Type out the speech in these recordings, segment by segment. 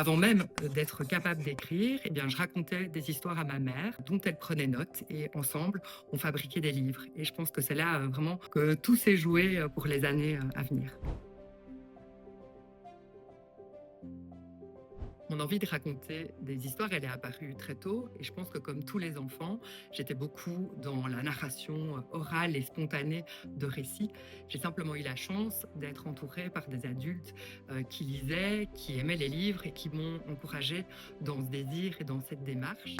Avant même d'être capable d'écrire, eh bien, je racontais des histoires à ma mère, dont elle prenait note, et ensemble, on fabriquait des livres. Et je pense que c'est là vraiment que tout s'est joué pour les années à venir. Mon envie de raconter des histoires, elle est apparue très tôt et je pense que comme tous les enfants, j'étais beaucoup dans la narration orale et spontanée de récits. J'ai simplement eu la chance d'être entourée par des adultes qui lisaient, qui aimaient les livres et qui m'ont encouragée dans ce désir et dans cette démarche.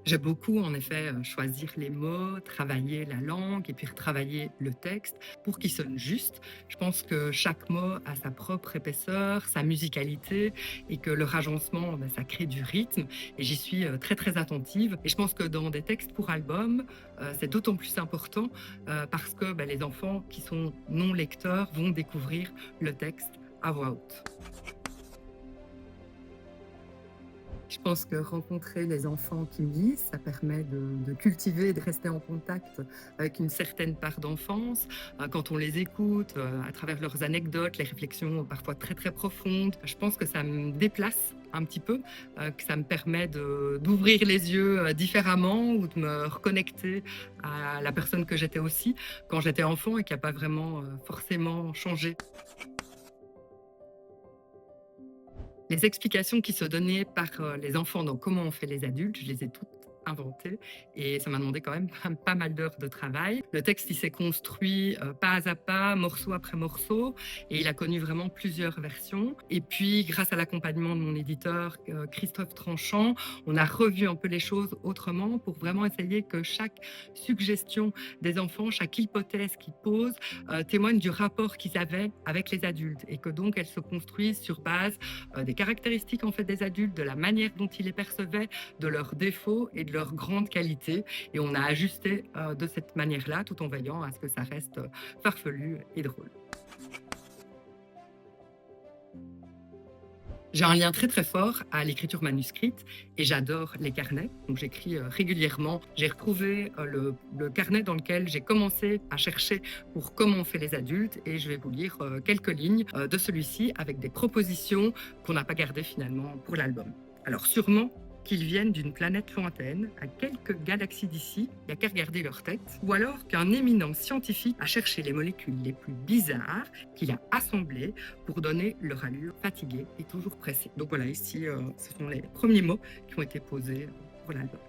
J'aime beaucoup, en effet, choisir les mots, travailler la langue et puis retravailler le texte pour qu'il sonne juste. Je pense que chaque mot a sa propre épaisseur, sa musicalité et que leur agencement, ça crée du rythme et j'y suis, très, très attentive et je pense que dans des textes pour albums, c'est d'autant plus important, parce que, les enfants qui sont non lecteurs vont découvrir le texte à voix haute. Je pense que rencontrer les enfants qui lisent, ça permet de cultiver et de rester en contact avec une certaine part d'enfance. Quand on les écoute, à travers leurs anecdotes, les réflexions parfois très très profondes, je pense que ça me déplace un petit peu, que ça me permet d'ouvrir les yeux différemment ou de me reconnecter à la personne que j'étais aussi quand j'étais enfant et qui n'a pas vraiment forcément changé. Les explications qui se donnaient par, les enfants dans Comment on fait les adultes, je les ai toutes inventées et ça m'a demandé quand même pas mal d'heures de travail. Le texte, il s'est construit, pas à pas, morceau après morceau et il a connu vraiment plusieurs versions et puis grâce à l'accompagnement de mon éditeur, Christophe Tranchant, on a revu un peu les choses autrement pour vraiment essayer que chaque suggestion des enfants, chaque hypothèse qu'ils posent, témoigne du rapport qu'ils avaient avec les adultes et que donc elle se construise sur base des caractéristiques en fait des adultes, de la manière dont ils les percevaient, de leurs défauts et de leurs grandes qualités. Et on a ajusté de cette manière-là, tout en veillant à ce que ça reste farfelu et drôle. J'ai un lien très très fort à l'écriture manuscrite et j'adore les carnets. Donc j'écris régulièrement. J'ai retrouvé le carnet dans lequel j'ai commencé à chercher pour comment on fait les adultes et je vais vous lire quelques lignes de celui-ci avec des propositions qu'on n'a pas gardées finalement pour l'album. Alors sûrement qu'ils viennent d'une planète lointaine, à quelques galaxies d'ici, il n'y a qu'à regarder leur tête, ou alors qu'un éminent scientifique a cherché les molécules les plus bizarres qu'il a assemblées pour donner leur allure fatiguée et toujours pressée. Donc voilà, ici, ce sont les premiers mots qui ont été posés pour l'album.